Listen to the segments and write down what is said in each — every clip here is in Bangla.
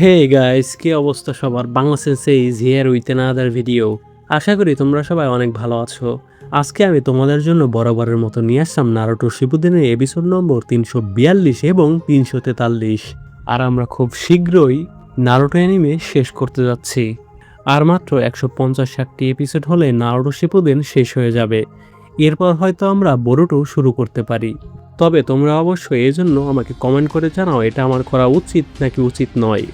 হে গাইস, কি অবস্থা সবার? Bangla Sensei is here with another video. আশা করি তোমরা সবাই অনেক ভালো আছো। আজকে আমি তোমাদের জন্য বরাবরের মতো নিয়ে আসলাম নারুটো শিপুডেনের এপিসোড নম্বর 342 এবং 343। আর আমরা খুব শীঘ্রই নারুটো অ্যানিমে শেষ করতে যাচ্ছি। আর মাত্র 150-ষাটটি এপিসোড হলে নারুটো শিপুডেন শেষ হয়ে যাবে। এরপর হয়তো আমরা বোরুটো শুরু করতে পারি। তবে তোমরা অবশ্যই এজন্য আমাকে কমেন্ট করে জানাও এটা আমার করা উচিত নাকি উচিত নয়।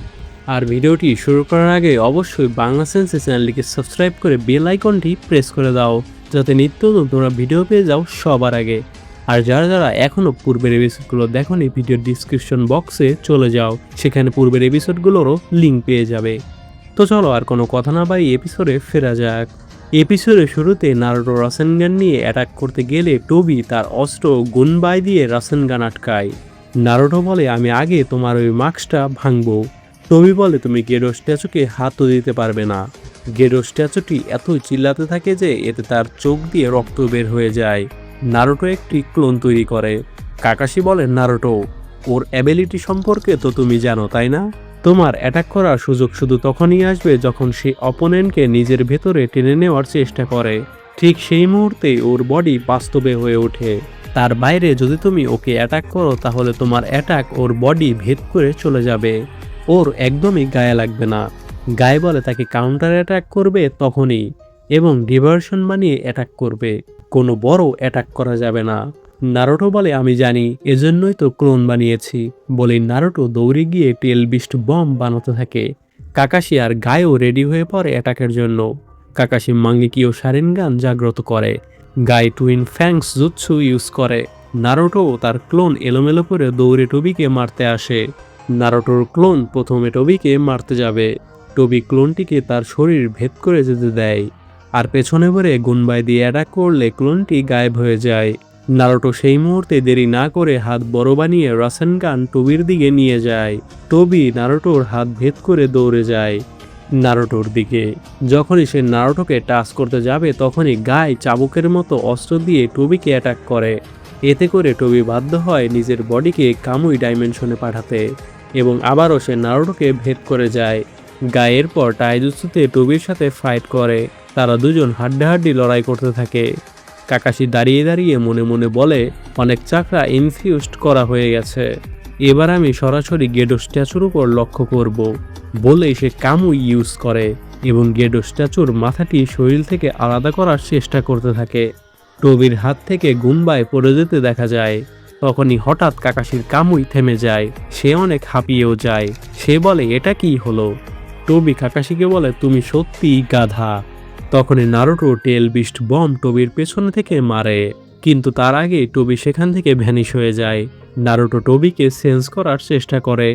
আর ভিডিওটি শুরু করার আগে অবশ্যই বাংলা সেন্সে চ্যানেলটিকে সাবস্ক্রাইব করে বেল আইকনটি প্রেস করে দাও, যাতে নিত্য নতুন তোমরা ভিডিও পেয়ে যাও সবার আগে। আর যারা যারা এখনও পূর্বের এপিসোডগুলো দেখোনি, ভিডিওর ডিসক্রিপশন বক্সে চলে যাও, সেখানে পূর্বের এপিসোডগুলোরও লিঙ্ক পেয়ে যাবে। তো চলো আর কোনো কথা না বাড়িয়ে এপিসোডে ফেরা যাক। এপিসোডের শুরুতে নারুটো রাসেনগান নিয়ে অ্যাটাক করতে গেলে টোবি তার অস্ত্র গুনবাই দিয়ে রাসেনগান আটকায়। নারুটো বলে, আমি আগে তোমার ওই মাস্কটা ভাঙবো। টোবি বলে, তুমি গেডো স্ট্যাচুকে হাতও দিতে পারবে না। গেডো স্ট্যাচুটি এতই চিল্লাতে থাকে যে এতে তার চোখ দিয়ে রক্ত বের হয়ে যায়। নারুটো একটি ক্লোন তৈরি করে। কাকাশি বলে, নারুটো, ওর অ্যাবিলিটি সম্পর্কে তো তুমি জানো তাই না? তোমার অ্যাটাক করার সুযোগ শুধু তখনই আসবে যখন সে অপোনেন্টকে নিজের ভেতরে টেনে নেওয়ার চেষ্টা করে। ঠিক সেই মুহূর্তেই ওর বডি বাস্তবে হয়ে ওঠে। তার বাইরে যদি তুমি ওকে অ্যাটাক করো তাহলে তোমার অ্যাটাক ওর বডি ভেদ করে চলে যাবে। ওর একদমই গায়ে লাগবে না। গায়ে বলে তাকে কাউন্টার অ্যাটাক করবে তখনই, এবং ডিভার্সন বানিয়ে অ্যাটাক করবে। কোনো বড় অ্যাটাক করা যাবে না। নারুটো বলে, আমি জানি, এজন্যই তো ক্লোন বানিয়েছি। বলে নারুটো দৌড়ে গিয়ে টেল বিস্ট বম বানাতে থাকে। কাকাশি আর গায়েও রেডি হয়ে পড়ে অ্যাটাকের জন্য। কাকাশি মাঙ্গেকিও শারিনগান জাগ্রত করে। গায়ে টুইন ফ্যাংস জুৎসু ইউজ করে। নারুটো তার ক্লোন এলোমেলো করে দৌড়ে টোবিকে মারতে আসে। নারুটোর ক্লোন প্রথমে টোবিকে মারতে যাবে। টোবি ক্লোনটিকে তার শরীর ভেদ করে যেতে দেয়, আর পেছনে ভরে গুনবাই দিয়ে অ্যাটাক করলে ক্লোনটি গায়েব হয়ে যায়। নারুটো সেই মুহূর্তে দেরি না করে হাত বড় বানিয়ে রাসেনগান টোবির দিকে নিয়ে যায়। টোবি নারুটোর হাত ভেদ করে দৌড়ে যায় নারুটোর দিকে। যখনই সে নারুটোকে টাচ করতে যাবে তখনই গায়ে চাবুকের মতো অস্ত্র দিয়ে টোবিকে অ্যাটাক করে। এতে করে টোবি বাধ্য হয় নিজের বডিকে কামুই ডাইমেনশনে পাঠাতে, এবং আবারও সে নারুটোকে ভেদ করে যায়। গায়ের পর টাইজুৎসুতে টোবির সাথে ফাইট করে। তারা দুজন হাড্ডাহাড্ডি লড়াই করতে থাকে। কাকাশি দাঁড়িয়ে দাঁড়িয়ে মনে মনে বলে, অনেক চাকরা ইনফিউজড করা হয়ে গেছে। এবার আমি সরাসরি গেডো স্ট্যাচুর উপর লক্ষ্য করব। বলেই সে কামুই ইউজ করে এবং গেডো স্ট্যাচুর মাথাটি শরীর থেকে আলাদা করার চেষ্টা করতে থাকে। টোবির হাত থেকে গুনবাই পড়ে যেতে দেখা যায়। তখনই হঠাৎ কাকাশির কামুই থেমে যায়। সে অনেক হাঁপিয়েও যায়। সে বলে, এটা কি হলো? টোবি কাকাশিকে বলে, তুমি সত্যিই গাধা। তখনই নারুটো টেল বিস্ট বম টোবির পেছনে থেকে মারে, কিন্তু তার আগে টোবি সেখান থেকে ভ্যানিশ হয়ে যায়। নারুটো টোবিকে সেন্স করার চেষ্টা করে।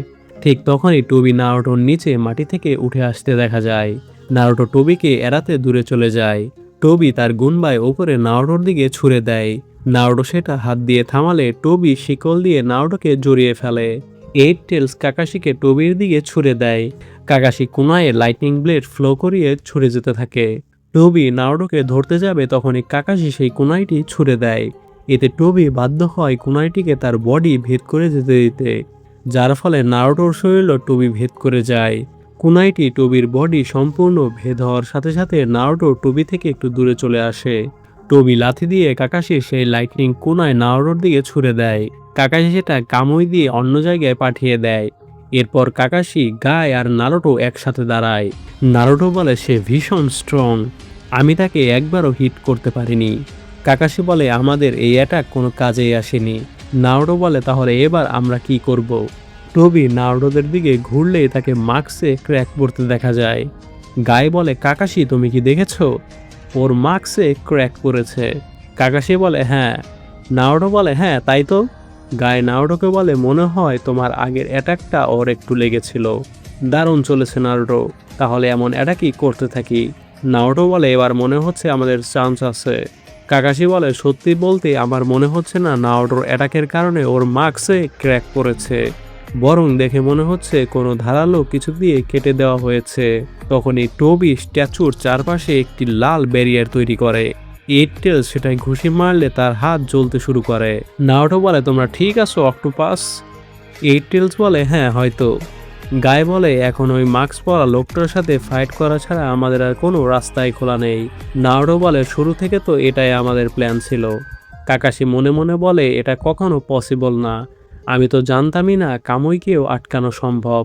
ঠিক তখনই টোবি নারুটোর নিচে মাটি থেকে উঠে আসতে দেখা যায়। নারুটো টোবিকে এড়াতে দূরে চলে যায়। টোবি তার গুনবাই ওপরে নারুটোর দিকে ছুঁড়ে দেয়। নারুটো সেটা হাত দিয়ে থামালে টোবি শিকল দিয়ে নারুটোকে জড়িয়ে ফেলে। এইট টেলস কাকাশিকে টোবির দিকে ছুঁড়ে দেয়। কাকাশি কুনায়ে লাইটনিং ব্লেড ফ্লো করিয়ে ছুঁড়ে যেতে থাকে। টোবি নারুটোকে ধরতে যাবে তখনই কাকাশি সেই কুনাইটি ছুঁড়ে দেয়। এতে টোবি বাধ্য হয় কুনাইটিকে তার বডি ভেদ করে যেতে দিতে, যার ফলে নারুটোর শরীরও টোবি ভেদ করে যায়। কুনাইটি টোবির বডি সম্পূর্ণ ভেদ হওয়ার সাথে সাথে নারুটো টোবি থেকে একটু দূরে চলে আসে। টোবি লাথি দিয়ে কাকাশি সেই লাইটনিং কুনায় নারুটোর দিকে ছুঁড়ে দেয়। কাকাশি সেটা কামুই দিয়ে অন্য জায়গায় পাঠিয়ে দেয়। এরপর কাকাশি, গায় আর নারুটো একসাথে দাঁড়ায়। নারুটো বলে সে ভীষণ স্ট্রং, আমি তাকে একবারও হিট করতে পারিনি। কাকাশি বলে, আমাদের এই অ্যাটাক কোনো কাজেই আসেনি। নারুটো বলে, তাহলে এবার আমরা কি করব? টোবি নারুটোদের দিকে ঘুরলেই তাকে মাস্কে ক্র্যাক পড়তে দেখা যায়। গায়ে বলে, কাকাশি তুমি কি দেখেছো? ওর মাস্কে ক্র্যাক পড়েছে। কাকাশি বলে, হ্যাঁ। নারুটো বলে, হ্যাঁ তাই তো। গায়ে নারুটোকে বলে, মনে হয় তোমার আগের অ্যাটাকটা ওর একটু লেগেছিল। দারুণ চলেছে নারুটো, তাহলে এমন অ্যাটাকই করতে থাকি। নারুটো বলে, এবার মনে হচ্ছে আমাদের চান্স আছে। কাকাশি বলে, সত্যি বলতে আমার মনে হচ্ছে না নারুটোর অ্যাটাকের কারণে ওর মাস্কে ক্র্যাক পড়েছে, বরং দেখে মনে হচ্ছে কোনো ধারালো কিছু দিয়ে কেটে দেওয়া হয়েছে। তখনই টোবি স্ট্যাচুর চারপাশে একটি লাল ব্যারিয়ার তৈরি করে। এইট টেলস সেটাই ঘুষি মারলে তার হাত জ্বলতে শুরু করে। নারুটো বলে, তোমরা ঠিক আছো অক্টোপাস? এইট টেলস বলে, হ্যাঁ হয়তো। গায়ে বলে এখন ওই মাস্ক পরা লোকটার সাথে ফাইট করা ছাড়া আমাদের আর কোনো রাস্তাই খোলা নেই। নারুটো বলে শুরু থেকে তো এটাই আমাদের প্ল্যান ছিল। কাকাশি মনে মনে বলে এটা কখনো পসিবল না, আমি তো জানতামই না কামুইকেও আটকানো সম্ভব।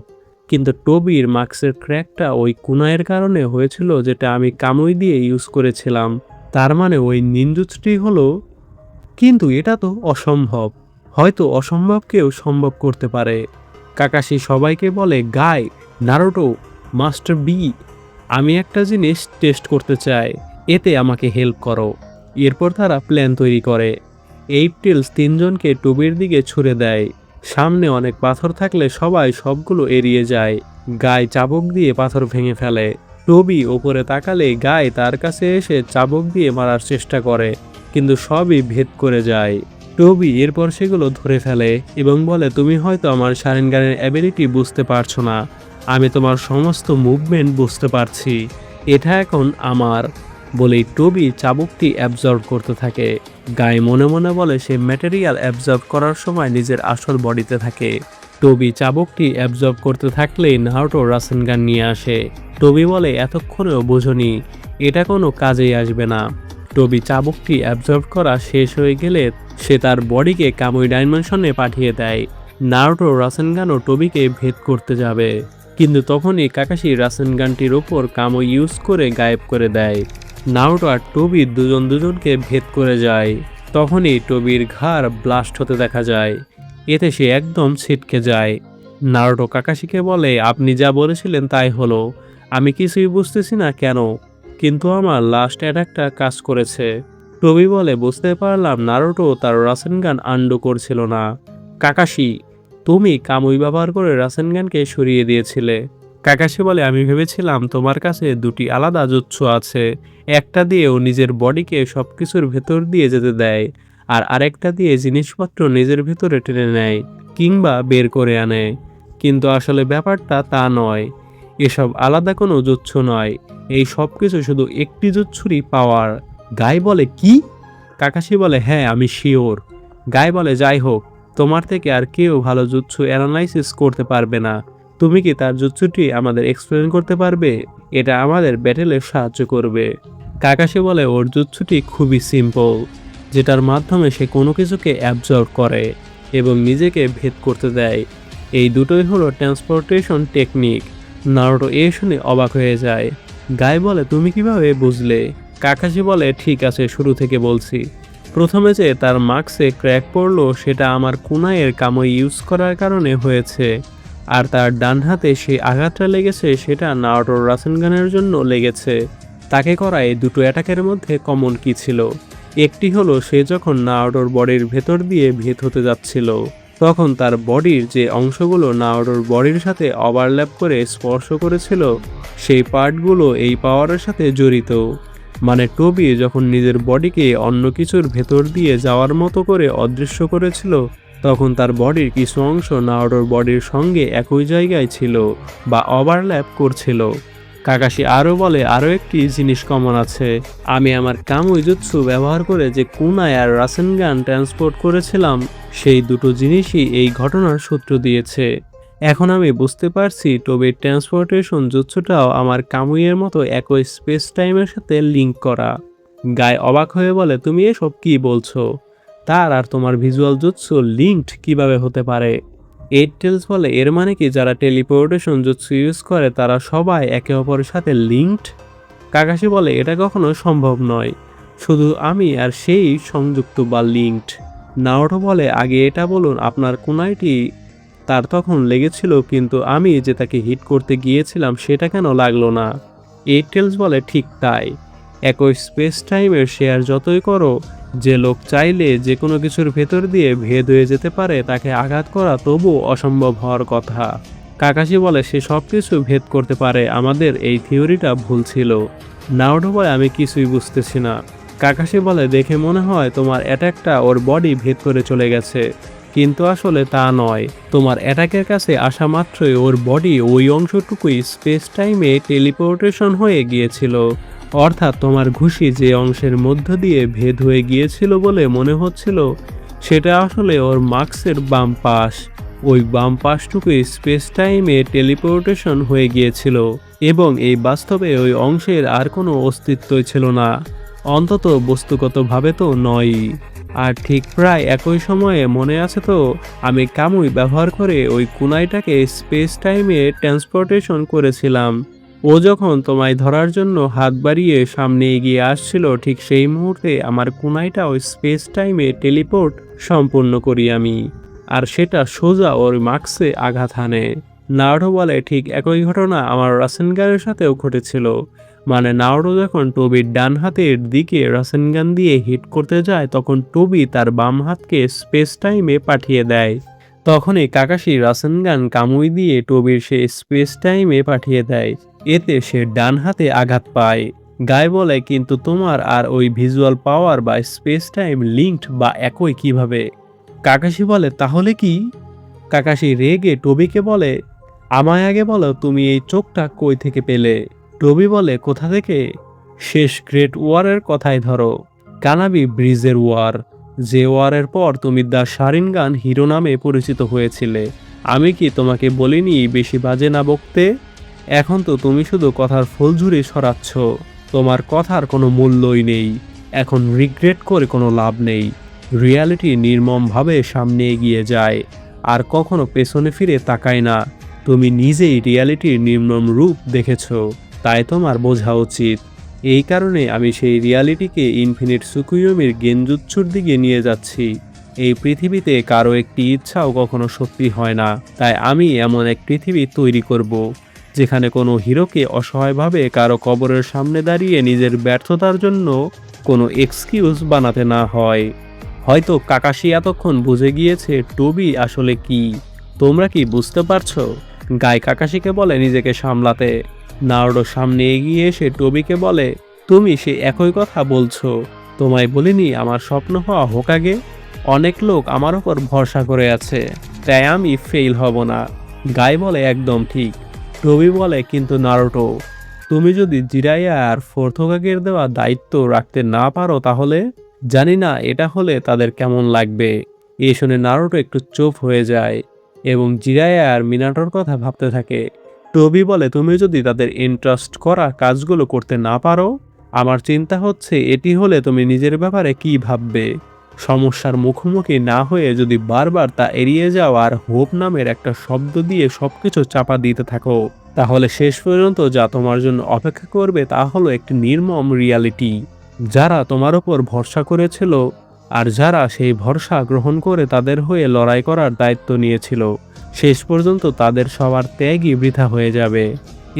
কিন্তু টোবির মাস্কের ক্র্যাকটা ওই কুনাইয়ের কারণে হয়েছিল, যেটা আমি কামুই দিয়ে ইউজ করেছিলাম। তার মানে ওই নিনজুৎসুটি হলো, কিন্তু এটা তো অসম্ভব। হয়তো অসম্ভবকেও সম্ভব করতে পারে। কাকাশি সবাইকে বলে গাই, নারুটো, মাস্টার বি, আমি একটা জিনিস টেস্ট করতে চাই, এতে আমাকে হেল্প করো। এরপর তারা প্ল্যান তৈরি করে। এইট টেলস তিনজনকে টুবির দিকে ছুড়ে দেয়। সামনে অনেক পাথর থাকলে সবাই সবগুলো এড়িয়ে যায়। গায়ে চাবুক দিয়ে পাথর ভেঙে ফেলে। টবি ওপরে তাকালে গায়ে তার কাছে এসে চাবুক দিয়ে মারার চেষ্টা করে, কিন্তু সবই ভেদ করে যায়। টবি এরপর সেগুলো ধরে ফেলে এবং বলে তুমি হয়তো আমার শারিনগানের অ্যাবিলিটি বুঝতে পারছো না, আমি তোমার সমস্ত মুভমেন্ট বুঝতে পারছি, এটা এখন আমার। বলেই টবি চাবুকটি অ্যাবজর্ব করতে থাকে। গায়ে মনে মনে বলে সে ম্যাটেরিয়াল অ্যাবজর্ব করার সময় নিজের আসল বডিতে থাকে। টবি চাবুকটি অ্যাবজর্ব করতে থাকলেই নারুটো রাসেনগান নিয়ে আসে। টবি বলে এতক্ষণেও বোঝনি, এটা কোনো কাজেই আসবে না। টবি চাবুকটি অ্যাবজর্ব করা শেষ হয়ে গেলে সে তার বডিকে কামুই ডাইমেনশনে পাঠিয়ে দেয়। নারুটো রাসেনগানও টবিকে ভেদ করতে যাবে, কিন্তু তখনই কাকাশি রাসেনগানটির ওপর কামুই ইউজ করে গায়েব করে দেয়। নারুটো আর টবি দুজনকে ভেদ করে যায়। তখনই টবির ঘাড় ব্লাস্ট হতে দেখা যায়। এতে সে একদম ছিটকে যায়। নারুটো কাকাশিকে বলে আপনি যা বলেছিলেন তাই হলো, আমি কিছুই বুঝতেছি না কেন, কিন্তু আমার লাস্ট অ্যাটাকটা কাজ করেছে। টবি বলে বুঝতে পারলাম নারুটো তার রাসেনগান আন্ডু করছিল না। কাকাশি, তুমি কামুই ব্যবহার করে রাসেনগানকে সরিয়ে দিয়েছিলে। কাকাশি বলে আমি ভেবেছিলাম তোমার কাছে দুটি আলাদা জুৎসু আছে, একটা দিয়েও নিজের বডিকে সবকিছুর ভেতর দিয়ে যেতে দেয়, আর আরেকটা দিয়ে জিনিসপত্র নিজের ভেতরে টেনে নেয় কিংবা বের করে আনে। কিন্তু আসলে ব্যাপারটা তা নয়, এসব আলাদা কোনো জুৎসু নয়, এই সব কিছু শুধু একটি জুৎসুরই পাওয়ার। গাই বলে কি? কাকাশি বলে হ্যাঁ আমি শিওর। গাই বলে যাই হোক, তোমার থেকে আর কেউ ভালো জুৎসু অ্যানালাইসিস করতে পারবে না, তুমি কি তার জুৎসুটি আমাদের এক্সপ্লেন করতে পারবে? এটা আমাদের ব্যাটেলে সাহায্য করবে। কাকাশি বলে ওর জুৎসুটি খুবই সিম্পল, যেটার মাধ্যমে সে কোনো কিছুকে অ্যাবজর্ব করে এবং নিজেকে ভেদ করতে দেয়। এই দুটোই হলো ট্রান্সপোর্টেশন টেকনিক। নারুটো এ শুনে অবাক হয়ে যায়। গাই বলে তুমি কিভাবে বুঝলে? কাকাশি বলে ঠিক আছে, শুরু থেকে বলছি। প্রথমে যে তার মাস্কে ক্র্যাক পড়লো সেটা আমার কুনাইয়ের কামুই ইউজ করার কারণে হয়েছে, আর তার ডান হাতে সেই আঘাতটা লেগেছে সেটা নারুটোর রাসেনগানের জন্য লেগেছে। তাকে করা এই দুটো অ্যাটাকের মধ্যে কমন কি ছিল? একটি হলো সে যখন নারুটোর বডির ভেতর দিয়ে ভেদ হতে যাচ্ছিল, তখন তার বডির যে অংশগুলো নারুটোর বডির সাথে ওভারল্যাপ করে স্পর্শ করেছিল সেই পার্টগুলো এই পাওয়ারের সাথে জড়িত। মানে টবি যখন নিজের বডিকে অন্য কিছুর ভেতর দিয়ে যাওয়ার মতো করে অদৃশ্য করেছিল, তখন তার বডির কিছু অংশ নারুটোর বডির সঙ্গে একই জায়গায় ছিল বা ওভারল্যাপ করছিল। কাকাশি আরও বলে আরও একটি জিনিস কমন আছে, আমি আমার কামুই জুৎসু ব্যবহার করে যে কুনাই আর রাসেনগান ট্রান্সপোর্ট করেছিলাম সেই দুটো জিনিসই এই ঘটনার সূত্র দিয়েছে। এখন আমি বুঝতে পারছি টবির ট্রান্সপোর্টেশন জুৎসুটাও আমার কামুইয়ের মতো একই স্পেস টাইমের সাথে লিঙ্ক করা। গায় অবাক হয়ে বলে তুমি এসব কি বলছো? তার আর তোমার ভিজুয়াল জুৎসু লিঙ্কড কিভাবে হতে পারে? এইট টেলস বলে এর মানে কি যারা টেলিপোর্টেশন জুৎসু ইউজ করে তারা সবাই একে অপরের সাথে লিঙ্কড? কাকাশি বলে এটা কখনো সম্ভব নয়, শুধু আমি আর সেই সংযুক্ত বা লিঙ্কড। নারুটো বলে আগে এটা বলুন আপনার কুনাইটি তার তখন লেগেছিল, কিন্তু আমি যে তাকে হিট করতে গিয়েছিলাম সেটা কেন লাগলো না? এইট টেলস বলে ঠিক তাই, একই স্পেস টাইমের শেয়ার যতই করো, যে লোক চাইলে যে কোনো কিছুর ভেতর দিয়ে ভেদ হয়ে যেতে পারে তাকে আঘাত করা তবুও অসম্ভব হওয়ার কথা। কাকাশি বলে সে সব কিছু ভেদ করতে পারে, আমাদের এই থিওরিটা ভুল ছিল। নারুটো বলে আমি কিছুই বুঝতেছি না। কাকাশি বলে দেখে মনে হয় তোমার অ্যাটাকটা ওর বডি ভেদ করে চলে গেছে, কিন্তু আসলে তা নয়, তোমার অ্যাটাকের কাছে আসা মাত্রই ওর বডি ওই অংশটুকুই স্পেস টাইমে টেলিপোর্টেশন হয়ে গিয়েছিল, অর্থাৎ তোমার ঘুষি যে অংশের মধ্য দিয়ে ভেদ হয়ে গিয়েছিল বলে মনে হচ্ছিল সেটা আসলে ওর মাস্কের বাম পাশ। ওই বাম পাশটুকু স্পেস টাইমে টেলিপোর্টেশন হয়ে গিয়েছিল এবং এই বাস্তবে ওই অংশের আর কোনো অস্তিত্বই ছিল না, অন্তত বস্তুগতভাবে তো নয়ই। আর ঠিক প্রায় একই সময়ে মনে আছে তো, আমি কামুই ব্যবহার করে ওই কুনাইটাকে স্পেস টাইমে ট্রান্সপোর্টেশন করেছিলাম। ও যখন তোমায় ধরার জন্য হাত বাড়িয়ে সামনে এগিয়ে আসছিল, ঠিক সেই মুহূর্তে আমার কুনাইটা ওই স্পেস টাইমে টেলিপোর্ট সম্পূর্ণ করি আমি, আর সেটা সোজা ওর মাস্কে আঘাত হানে। নারুটো বলে ঠিক একই ঘটনা আমার রাসেনগানের সাথেও ঘটেছিল। মানে নারুটো যখন টোবির ডান হাতের দিকে রাসেনগান দিয়ে হিট করতে যায়, তখন টোবি তার বাম হাতকে স্পেস টাইমে পাঠিয়ে দেয়। তখনই কাকাশি রাসেনগান কামুই দিয়ে টোবির সে স্পেস টাইমে পাঠিয়ে দেয়। এতে সে ডান হাতে আঘাত পায়। গায়ে বলে কিন্তু তোমার আর ওই ভিজুয়াল পাওয়ার বা স্পেস টাইম লিঙ্কড বা একই কিভাবে? কাকাশি বলে তাহলে কি? কাকাশি রেগে টোবিকে বলে আমায় আগে বলো তুমি এই চোখটা কই থেকে পেলে? টোবি বলে কোথা থেকে? শেষ গ্রেট ওয়ারের কথাই ধরো, কানাবি ব্রিজের ওয়ার, যে ওয়ারের পর তুমি দ্য শারিনগান হিরো নামে পরিচিত হয়েছিলে। আমি কি তোমাকে বলিনি বেশি বাজে না বকতে? এখন তো তুমি শুধু কথার ফুলঝুরি সরাচ্ছ, তোমার কথার কোনো মূল্যই নেই। এখন রিগ্রেট করে কোনো লাভ নেই। রিয়ালিটি নির্মমভাবে সামনে এগিয়ে যায় আর কখনো পেছনে ফিরে তাকায় না। তুমি নিজেই রিয়ালিটির নির্মম রূপ দেখেছো, তাই তোমার বোঝা উচিত। এই কারণে আমি সেই রিয়ালিটিকে ইনফিনিট সুকুয়োমির গেনজুৎসুর দিকে নিয়ে যাচ্ছি। এই পৃথিবীতে কারো একটি ইচ্ছাও কখনো সত্যি হয় না, তাই আমি এমন এক পৃথিবী তৈরি করব যেখানে কোনো হিরোকে অসহায়ভাবে কারো কবরের সামনে দাঁড়িয়ে নিজের ব্যর্থতার জন্য কোনো এক্সকিউজ বানাতে না হয়। হয়তো কাকাশি এতক্ষণ বুঝে গিয়েছে টোবি আসলে কি। তোমরা কি বুঝতে পারছো? গাই কাকাশিকে বলে নিজেকে সামলাতে। নারুটো সামনে এগিয়ে এসে টোবিকে বলে তুমি সে একই কথা বলছো। তোমায় বলিনি আমার স্বপ্ন হওয়া হোকাগে? অনেক লোক আমার ওপর ভরসা করে আছে, তাই আমি ফেল হব না। গাই বলে একদম ঠিক। টোবি বলে কিন্তু নারুটো, তুমি যদি জিরাইয়া আর ফোর্থ হোকাগের দেওয়া দায়িত্ব রাখতে না পারো তাহলে? জানি না এটা হলে তাদের কেমন লাগবে। এ শুনে নারুটো একটু চুপ হয়ে যায় এবং জিরাইয়া আর মিনাটোর কথা ভাবতে থাকে। টোবি বলে তুমি যদি তাদের ইন্টারেস্ট করা কাজগুলো করতে না পারো, আমার চিন্তা হচ্ছে এটি হলে তুমি নিজের ব্যাপারে কি ভাববে। সমস্যার মুখোমুখি না হয়ে যদি বারবার তা এড়িয়ে যাও আর হোপ নামের একটা শব্দ দিয়ে সবকিছু চাপা দিতে থাকো, তাহলে শেষ পর্যন্ত যা তোমার জন্য অপেক্ষা করবে তা হলো একটি নির্মম রিয়ালিটি। যারা তোমার ওপর ভরসা করেছিল আর যারা সেই ভরসা গ্রহণ করে তাদের হয়ে লড়াই করার দায়িত্ব নিয়েছিল, শেষ পর্যন্ত তাদের সবার ত্যাগই বৃথা হয়ে যাবে।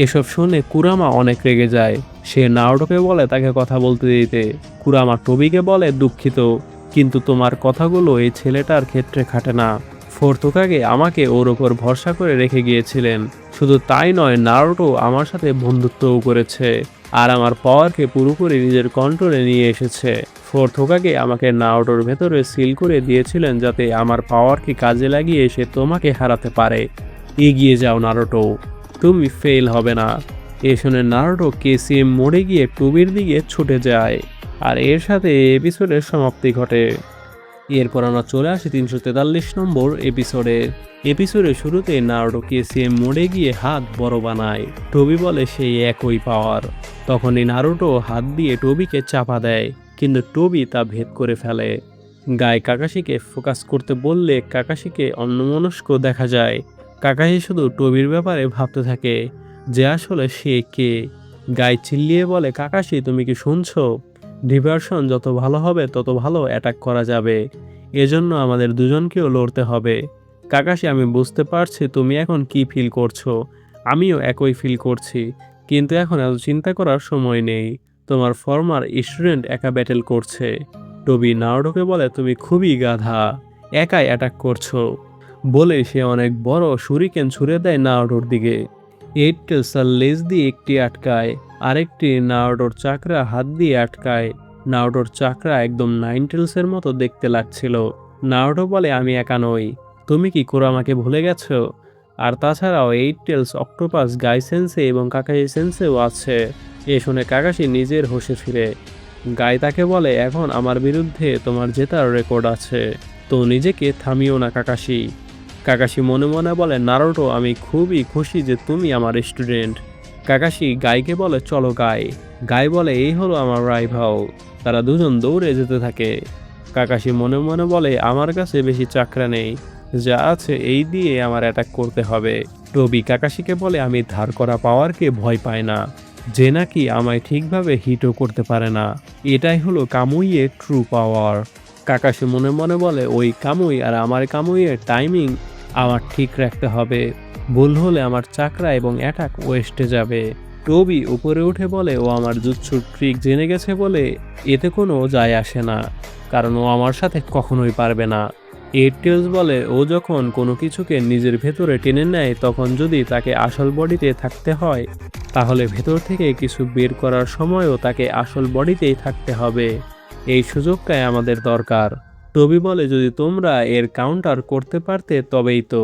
এসব শুনে কুরামা অনেক রেগে যায়। সে নারুটোকে বলে তাকে কথা বলতে দিতে। কুরামা টোবিকে বলে দুঃখিত, কিন্তু তোমার কথাগুলো এই ছেলেটার ক্ষেত্রে খাটে না। ফোর্থ হোকাগে আমাকে ওর ওপর ভরসা করে রেখে গিয়েছিলেন। শুধু তাই নয়, নারুটো আমার সাথে বন্ধুত্বও করেছে আর আমার পাওয়ারকে পুরোপুরি নিজের কন্ট্রোলে নিয়ে এসেছে। ফোর্থ হোকাগে আমাকে নারুটোর ভেতরে সিল করে দিয়েছিলেন যাতে আমার পাওয়ারকে কাজে লাগিয়ে সে তোমাকে হারাতে পারে। এগিয়ে যাও নারুটো, তুমি ফেল হবে না। এ শুনে নারুটো কেসিএম মোড়ে গিয়ে টোবির দিকে ছুটে যায় আর এর সাথে এপিসোডের সমাপ্তি ঘটে। এরপর আমরা চলে আসি 343 নম্বর এপিসোডে। এপিসোডের শুরুতে নারুটো কেসিএম মোড়ে গিয়ে হাত বড় বানায়। টোবি বলে সেই একই পাওয়ার। তখনই নারুটো হাত দিয়ে টোবিকে চাপা দেয়, কিন্তু টোবি তা ভেদ করে ফেলে। গাই কাকাশিকে ফোকাস করতে বললে কাকাশিকে অন্যমনস্ক দেখা যায়। কাকাশি শুধু টোবির ব্যাপারে ভাবতে থাকে যে আসলে সে কে। গাই চিল্লিয়ে বলে কাকাশি তুমি কি শুনছো? ডিভার্সন যত ভালো হবে তত ভালো অ্যাটাক করা যাবে, এজন্য আমাদের দুজনকেও লড়তে হবে। কাকাশি আমি বুঝতে পারছি তুমি এখন কি ফিল করছো, আমিও একই ফিল করছি, কিন্তু এখন এত চিন্তা করার সময় নেই। তোমার ফর্মার স্টুডেন্ট একা ব্যাটেল করছে। টোবি নারুটোকে বলে তুমি খুবই গাধা, একাই অ্যাটাক করছো। বলে সে অনেক বড় শুরিকেন ছুড়ে দেয় নারুটোর দিকে। এইট টেলস তার লেজ দিয়ে একটি আটকায়, আরেকটি নারুটোর চাকরা হাত দিয়ে আটকায়। নারুটোর চাকরা একদম নাইন টেলসের মতো দেখতে লাগছিল। নারুটো বলে আমি একা নই, তুমি কি কুরামাকে ভুলে গেছো? আর তাছাড়াও এইট টেলস, অক্টোপাস, গাই সেন্সে এবং কাকাশি সেন্সেও আছে। এ শুনে কাকাশি নিজের হোশে ফিরে। গাই তাকে বলে এখন আমার বিরুদ্ধে তোমার জেতার রেকর্ড আছে, তো নিজেকে থামিও না কাকাশি। কাকাশি মনে মনে বলে, নারুটো, আমি খুবই খুশি যে তুমি আমার স্টুডেন্ট। কাকাশি গাইকে বলে, চলো গাই। গাই বলে, এই হলো আমার রাইভাল। তারা দুজন দৌড়ে যেতে থাকে। কাকাশি মনে মনে বলে, আমার কাছে বেশি চাকরা নেই, যা আছে এই দিয়ে আমার অ্যাটাক করতে হবে। টবি কাকাশিকে বলে, আমি ধার করা পাওয়ারকে ভয় পাই না, যে নাকি আমায় ঠিকভাবে হিটও করতে পারে না। এটাই হলো কামুইয়ের ট্রু পাওয়ার। কাকাশি মনে মনে বলে, ওই কামুই আর আমার কামুইয়ের টাইমিং আমার ঠিক রাখতে হবে। ভুল হলে আমার চাকরা এবং অ্যাটাক ওয়েস্টে যাবে। টবি উপরে উঠে বলে, ও আমার জুৎসুর ট্রিক জেনে গেছে বলে এতে কোনো যায় আসে না, কারণ ও আমার সাথে কখনোই পারবে না। এয়ারটেলস বলে, ও যখন কোনো কিছুকে নিজের ভেতরে টেনে নেয় তখন যদি তাকে আসল বডিতে থাকতে হয় তাহলে ভেতর থেকে কিছু বের করার সময়ও তাকে আসল বডিতেই থাকতে হবে। এই সুযোগটাই আমাদের দরকার। টবি বলে, যদি তোমরা এর কাউন্টার করতে পারতে তবেই তো।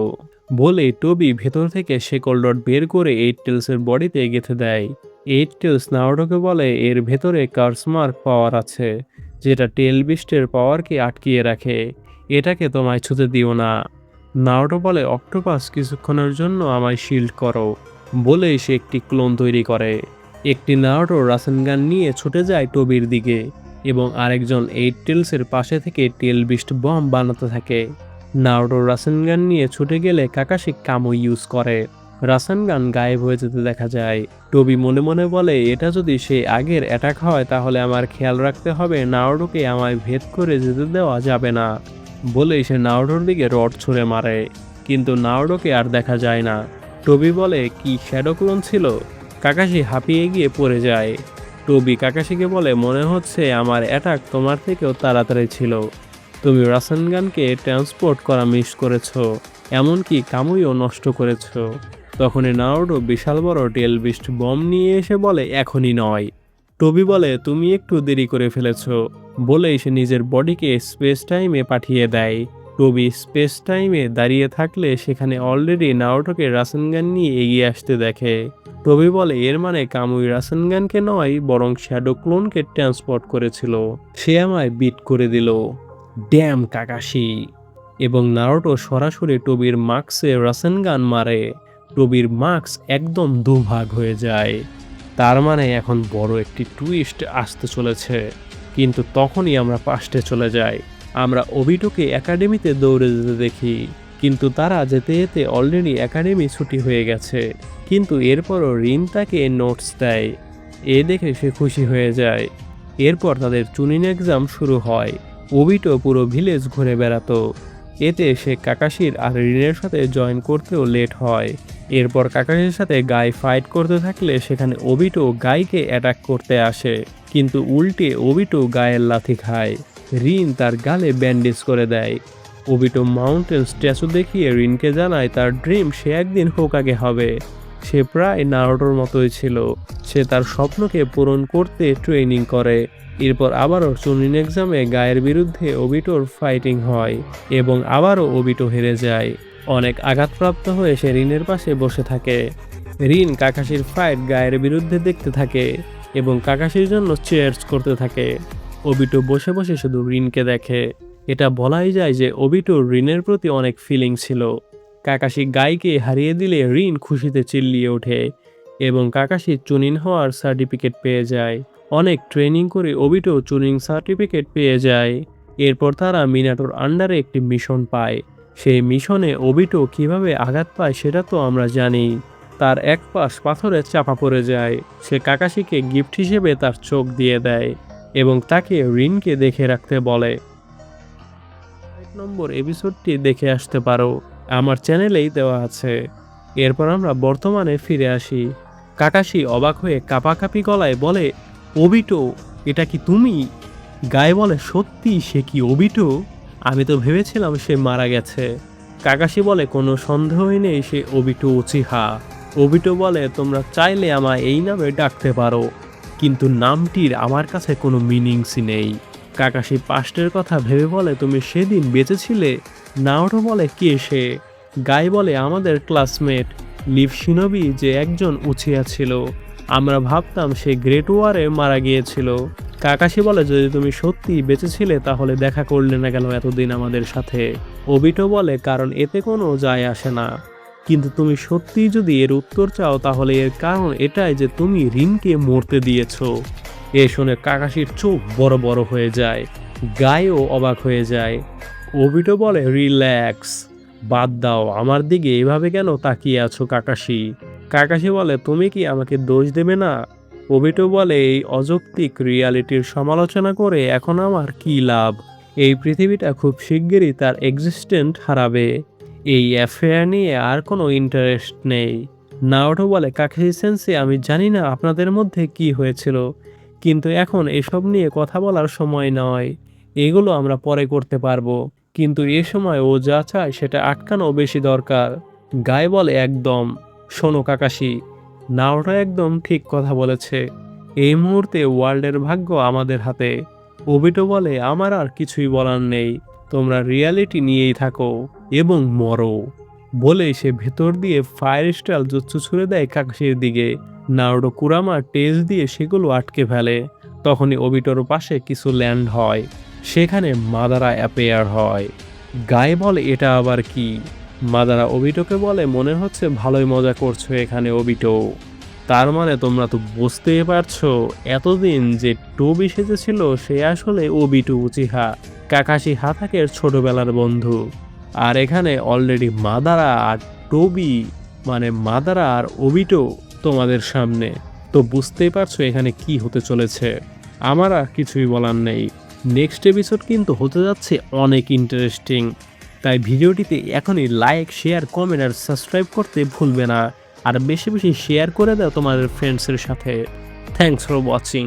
বলে টবি ভেতর থেকে শেকল ডট বের করে এইটটেলসের বডিতে গেঁথে দেয়। এইটটেলস নারুটোকে বলে, এর ভেতরে কার্সমার্ক পাওয়ার আছে, যেটা টেল বিস্টের পাওয়ারকে আটকিয়ে রাখে। এটাকে তোমায় ছুঁতে দিও না। নারুটো বলে, অক্টোপাস, কিছুক্ষণের জন্য আমায় শিল্ড করো। বলেই সে একটি ক্লোন তৈরি করে। একটি নারুটো রাসেনগান নিয়ে ছুটে যায় টবির দিকে এবং আরেকজন এইটটেলসের পাশে থেকে টেল বিস্ট বম বানাতে থাকে। নারুটো রাসেনগান নিয়ে ছুটে গেলে কাকাশি কামো ইউজ করে। রাসেনগান গায়েব হয়ে যেতে দেখা যায়। টবি মনে মনে বলে, এটা যদি সে আগের অ্যাটাক হয় তাহলে আমার খেয়াল রাখতে হবে নারুটোকে আমায় ভেদ করে যেতে দেওয়া যাবে না। বলেই সে নারুটোর দিকে রড ছুঁড়ে মারে, কিন্তু নারুটোকে আর দেখা যায় না। টবি বলে, কি শ্যাডো ক্লোন ছিল? কাকাশি হাঁপিয়ে গিয়ে পড়ে যায়। টবি কাকাশিকে বলে, মনে হচ্ছে আমার অ্যাটাক তোমার থেকেও তাড়াতাড়ি ছিল। তুমি রাসেনগানকে ট্রান্সপোর্ট করা মিস করেছো, এমনকি কামুইও নষ্ট করেছো। তখনই নারুটো বিশাল বড় টেল বিস্ট বম নিয়ে এসে বলে, এখনই নয়। টবি বলে, তুমি একটু দেরি করে ফেলেছো। বলেই সে নিজের বডিকে স্পেস টাইমে পাঠিয়ে দেয়। টবি স্পেস টাইমে দাঁড়িয়ে থাকলে সেখানে অলরেডি নারুটোকে রাসেনগান নিয়ে এগিয়ে আসতে দেখে। টবি বলে, এর মানে কামুই রাসেনগানকে নয় বরং শ্যাডো ক্লোনকে ট্রান্সপোর্ট করেছিল। সে আমায় বিট করে দিল। Dam Kakashi. এবং নারুটো সরাসরি টবির মাস্কে রাসেনগান মারে। টবির মাস্ক একদম দুভাগ হয়ে যায়। তার মানে এখন বড় একটি টুইস্ট আসতে চলেছে। কিন্তু তখনই আমরা পাস্টে চলে যাই। আমরা ওবিটোকে একাডেমিতে দৌড়ে যেতে দেখি, কিন্তু তারা যেতে যেতে অলরেডি একাডেমি ছুটি হয়ে গেছে। কিন্তু এরপরও রিন তাকে নোটস দেয়। এ দেখে সে খুশি হয়ে যায়। এরপর তাদের চুনিং এক্সাম শুরু হয়। ওবিটো পুরো ভিলেজ ঘুরে বেড়াতো। এতে সে কাকাশির আর রিনের সাথে জয়েন করতেও লেট হয়। এরপর কাকাশির সাথে গাই ফাইট করতে থাকলে সেখানে ওবিটো গাইকে অ্যাটাক করতে আসে, কিন্তু উল্টে ওবিটো গায়ের লাথি খায়। রিন তার গালে ব্যান্ডেজ করে দেয়। ওবিটো মাউন্টেন স্ট্যাচু দেখিয়ে রিনকে জানায় তার ড্রিম সে একদিন হোকাগে হবে। সে প্রায় নারুটোর মতোই ছিল। সে তার স্বপ্নকে পূরণ করতে ট্রেনিং করে। এরপর আবারও চুনিং এক্সামে গায়ের বিরুদ্ধে ওবিটোর ফাইটিং হয় এবং আবারও ওবিটো হেরে যায়। অনেক আঘাতপ্রাপ্ত হয়ে সে রিনের পাশে বসে থাকে। রিন কাকাশির ফাইট গায়ের বিরুদ্ধে দেখতে থাকে এবং কাকাশির জন্য চেয়ার্স করতে থাকে। ওবিটো বসে বসে শুধু রিনকে দেখে। এটা বলাই যায় যে ওবিটোর রিনের প্রতি অনেক ফিলিং ছিল। কাকাশি গাইকে হারিয়ে দিলে রিন খুশিতে চিল্লিয়ে ওঠে এবং কাকাশি চুনিং হওয়ার সার্টিফিকেট পেয়ে যায়। অনেক ট্রেনিং করে ওবিটো চুনিং সার্টিফিকেট পেয়ে যায়। এরপর তারা মিনাটোর আন্ডারে একটি মিশন পায়। সেই মিশনে ওবিটো কিভাবে আঘাত পায় সেটা তো আমরা জানি। তার এক পাশ পাথরে চাপা পড়ে যায়। সে কাকাশিকে গিফট হিসেবে তার চোখ দিয়ে দেয় এবং তাকে রিনকে দেখে রাখতে বলে। 1 নম্বর এপিসোডটি দেখে আসতে পারো, আমার চ্যানেলেই দেওয়া আছে। এরপর আমরা বর্তমানে ফিরে আসি। কাকাশি অবাক হয়ে কাঁপাকাঁপি গলায় বলে, ওবিটো, এটা কি তুমি? গায়ে বলে, সত্যি সে কি ওবিটো? আমি তো ভেবেছিলাম সে মারা গেছে। কাকাশি বলে, কোনো সন্দেহই নেই সে ওবিটো উচিহা। ওবিটো বলে, তোমরা চাইলে আমায় এই নামে ডাকতে পারো, কিন্তু নামটির আমার কাছে কোনো মিনিংসই নেই। কাকাশি পাস্টের কথা ভেবে বলে, তুমি সেদিন বেঁচেছিলে? নারুটো বলে, কে সে? গাই বলে, আমাদের ক্লাসমেট লিভ শিনোবি, যে একজন উচিয়া ছিল। আমরা ভাবতাম সে গ্রেট ওয়ারে মারা গিয়েছিল। কাকাশি বলে, যদি তুমি সত্যি বেঁচে ছিলে তাহলে দেখা করলে না কেন এতদিন আমাদের সাথে? ওবিটো বলে, কারণ এতে কোনো যায় আসে না। কিন্তু তুমি সত্যিই যদি এর উত্তর চাও তাহলে এর কারণ এটাই যে তুমি রিনকে মরতে দিয়েছো। এ শুনে কাকাশির চোখ বড় বড় হয়ে যায়, গায়েও অবাক হয়ে যায়। ওবিটো বলে, রিল্যাক্স, বাদ দাও, আমার দিকে এভাবে কেন তাকিয়ে আছো কাকাশি? কাকাশি বলে, তুমি কি আমাকে দোষ দেবে না? ওবিটো বলে, এই অযৌক্তিক রিয়ালিটির সমালোচনা করে এখন আমার কি লাভ? এই পৃথিবীটা খুব শিগগিরই তার এক্সিস্টেন্ট হারাবে। এই অ্যাফেয়ার নিয়ে আর কোনো ইন্টারেস্ট নেই। নারুটো বলে, কাকাশি সেন্সেই, আমি জানি না আপনাদের মধ্যে কি হয়েছিল, কিন্তু এখন এসব নিয়ে কথা বলার সময় নয়। এগুলো আমরা পরে করতে পারবো, কিন্তু এ সময় ও যা চায় সেটা আটকানো বেশি দরকার। গায়ে বলে, একদম। শোনো কাকাশি, নারুটো একদম ঠিক কথা বলেছে। এই মুহূর্তে ওয়ার্ল্ডের ভাগ্য আমাদের হাতে। ওবিটো বলে, আমার আর কিছুই বলার নেই, তোমরা রিয়ালিটি নিয়েই থাকো এবং মরো। বলে সে ভেতর দিয়ে ফায়ার স্টাইল জুৎসু ছুড়ে দেয় কাকাশির দিকে। নারুটো কুরামা টেজ দিয়ে সেগুলো আটকে ফেলে। তখনই ওবিটোর পাশে কিছু ল্যান্ড হয়, সেখানে মাদারা অ্যাপেয়ার হয়। গায়ে বলে, এটা আবার কি? মাদারা ওবিটোকে বলে, মনে হচ্ছে ভালোই মজা করছো এখানে ওবিটো। তার মানে তোমরা তো বুঝতেই পারছো, এতদিন যে টোবি সেজেছিল সে আসলে ওবিটো উচিহা, কাকাশি হাতাকের ছোটবেলার বন্ধু। আর এখানে অলরেডি মাদারা আর টোবি, মানে মাদারা আর ওবিটো তোমাদের সামনে। তো বুঝতেই পারছো এখানে কি হতে চলেছে। আমার আর কিছুই বলার নেই। নেক্সট এপিসোড কিন্তু হতে যাচ্ছে অনেক ইন্টারেস্টিং। তাই ভিডিওটিতে এখনই লাইক, শেয়ার, কমেন্ট আর সাবস্ক্রাইব করতে ভুলবে না। আর বেশি বেশি শেয়ার করে দাও তোমাদের ফ্রেন্ডসের সাথে। Thanks for watching.